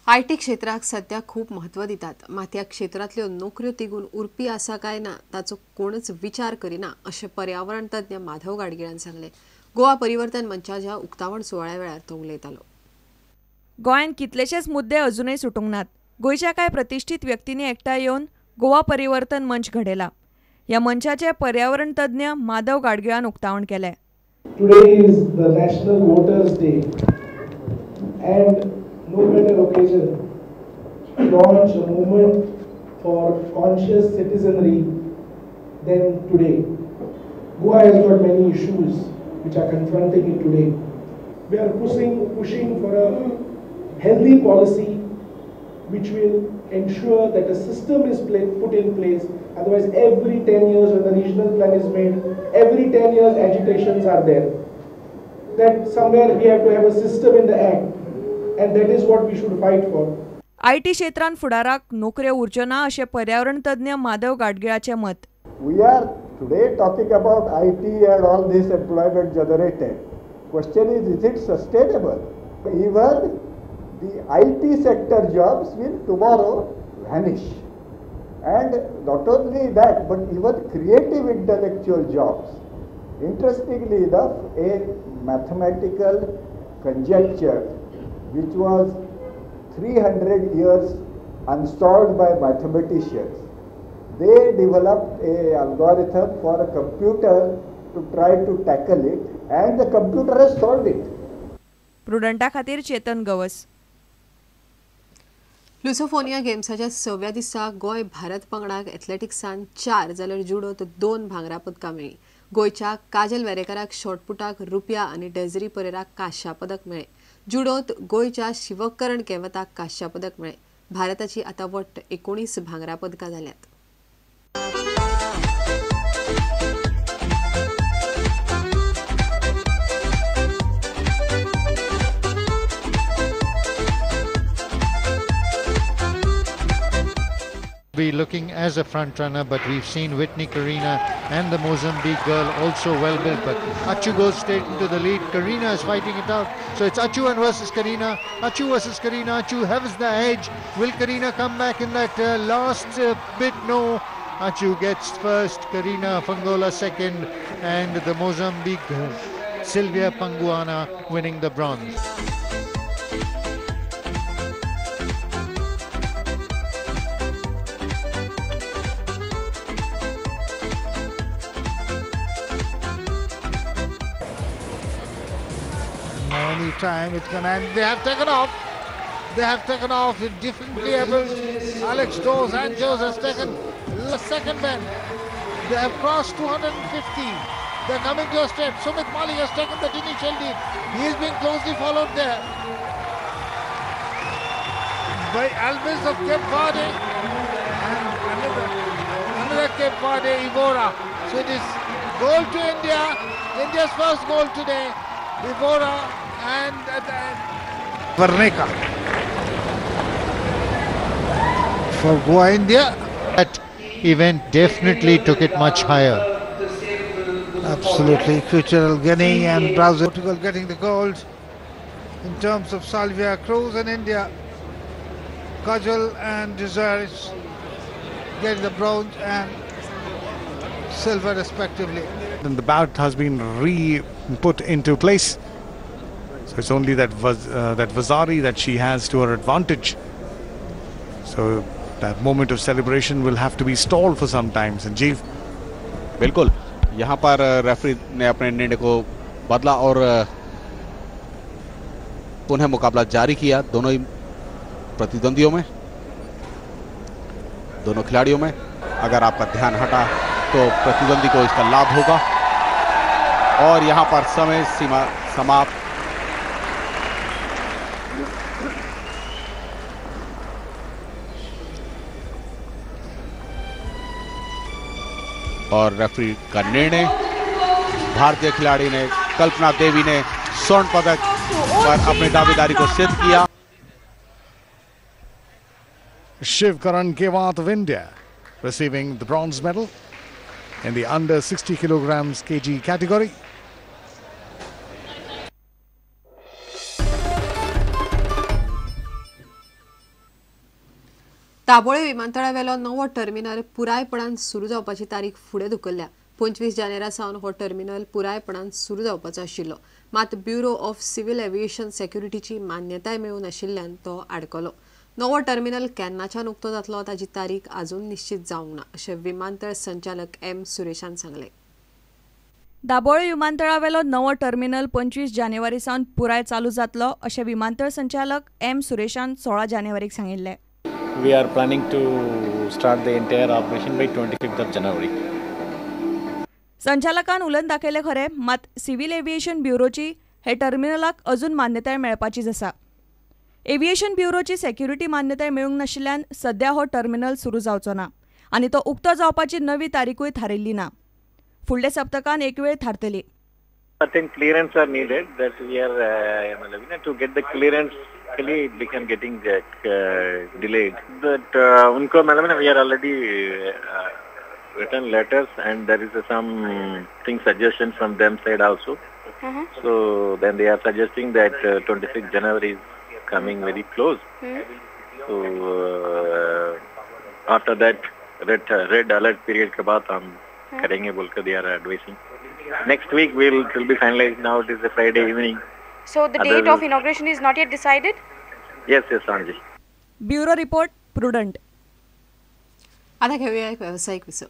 IT क्षेत्राक सध्या खूप महत्व दितात मात ह्या क्षेत्रांतल्यो नोकऱ्यो तिगून उरपी आसा काय ना ताचो कोणच विचार करिना अशें पर्यावरण तज्ञ माधव गाडगिळान सांगले। गोवा परिवर्तन मंचाच्या उक्तावण सुवाळ्या वेळार तो उलयतालो। गोंयांत कितलेशेच मुद्दे अजूनय सुटूंक नात। गोंयच्या कांय प्रतिश्ठीत व्यक्तींनी एकठांय येवन गोवा परिवर्तन मंच घडयला। ह्या मंचाचे पर्यावरण तज्ञ माधव गाडगिळान उक्तावण केले। Today is the National Voters Day and no better occasion to launch a movement for conscious citizenry than today. Goa has got many issues which are confronting it today. We are pushing for a healthy policy which will ensure that a system is put in place. Otherwise, every 10 years when the regional plan is made, every 10 years agitations are there. That somewhere we have to have a system in the act, and that is what we should fight for. IT क्षेत्रांत फुडाराक नोकऱ्यो उरच्यो ना अशें पर्यावरण तज्ञ माधव गाडगिळाचें मत। We are today talking about IT and all this employment generated. Question is it sustainable? Even the IT sector jobs will tomorrow vanish. And not only that, but even creative intellectual jobs. Interestingly enough, a mathematical conjecture which was 300 years unsolved by mathematicians, they developed a algorithm for a computer to try to tackle it, and the computer has solved it. प्रुडंटा खातीर चेतन Gawas. Lusofonia गेम्साच्या 6व्या दिसा गोय भारत पंगडाक एथलेटिक्सान 4 जाल्यार जुडोत 2 भांगरा पदकां मेळ्ळी। गोयच्या काजल वेरेकाराक शॉटपुटाक रुपया आनी डेझरी परेराक कांस्य पदक मेळ्ळें। जुडोत गोयच्या शिवकरण केवताक कांस्य पदक मेळ्ळें। भारताची आतां वट्ट 19 भांगरा पदकां जाल्यात। Be looking as a front runner, but we've seen Whitney Karina and the Mozambique girl also well built, but Achu goes straight into the lead. Karina is fighting it out, so it's Achu versus Karina. Achu versus Karina. Achu has the edge. Will Karina come back in that last bit? No. Achu gets first, Karina Fangola second, and the Mozambique Sylvia Panguana winning the bronze. Any time it's gonna end. They have taken off. They have taken off in different vehicles. Alex Dos Anjos has taken the second bend. They have crossed 250. They're coming to a straight. Sumit Mali has taken the initial lead. He is being closely followed there by Alves of Cape Verde and another Cape Verde, Evora. So it is goal to India. India's first goal today. Evora and Varneka for Goa, India. That event definitely took it much higher. Absolutely. Equatorial Guinea and Brazil. Portugal getting the gold in terms of Salvia Cruz, and India, Kajal and Desires getting the bronze and silver respectively. And the bout has been put into place, so it's only that Vazari that she has to her advantage. So that moment of celebration will have to be stalled for some time. Sanjeev, बिल्कुल यहाँ पर referee ने अपने निर्णय को बदला और पुनः मुकाबला जारी किया दोनों ही प्रतिद्वंदियों में, दोनों खिलाड़ियों में। अगर आपका ध्यान हटा तो प्रतिद्वंदी को इसका लाभ होगा और यहाँ पर समय सीमा समाप्त। और रेफरी का निर्णय, भारतीय खिलाड़ी ने कल्पना देवी ने स्वर्ण पदक पर अपनी दावेदारी को सिद्ध किया। Shiv Karan Kewat of India receiving the bronze medal in the under 60 kilograms kg category. Dabole विमानतळावेलो नवो टर्मिनल पुरायपणान सुरू जावपाची तारीख फुडें धुकल्ल्या 25 जानेरा सावन हो टर्मिनल पुरायपणान सुरू जावपाचो आशिल्लो मात ब्युरो ऑफ सिव्हिल एव्हिएशन सेक्युरिटीची मान्यताय मेळूं नाशिल्ल्यान तो आडकलो नवो टर्मिनल केन्नाच्यान उक्तो जातलो ताची तारीख अजून निश्चित जावंक ना अशें विमानतळ संचालक एम सुरेशान सांगलें दाबोळे विमानतळावेलो नवो टर्मिनल 25 जानेवारी सावन पुराय चालू जातलो अशें विमानतळ संचालक एम सुरेशान 16 जानेवारीक सांगिल्लें We are planning to start the entire operation by 25th of January. संचालकान उलन दाखयलें खरें मात सिव्हिल एव्हिएशन ब्युरोची हे टर्मिनलाक अजून मान्यताय मेळपाचीच आसा एव्हिएशन ब्युरोची सेक्युरिटी मान्यताय मेळूंक नाशिल्ल्यान सध्या हो टर्मिनल सुरू जावचो ना आनी तो उक्तो जावपाची नवी तारीखूय थारिल्ली ना फुडल्या सप्तकान एक वेळ थारतली I think clearance are needed. That we are to get the clearance. Actually, it became getting delayed. But unko we are already written letters, and there is some suggestions from them side also. So then they are suggesting that 26th January is coming very close. So after that red alert period के बाद हम करेंगे बोलकर they are advising. Next week will be finalized. Now it is a Friday evening. So the date of inauguration is not yet decided? Yes, Sanji. Bureau report prudent आता घेऊया एक व्यावसायिक विसव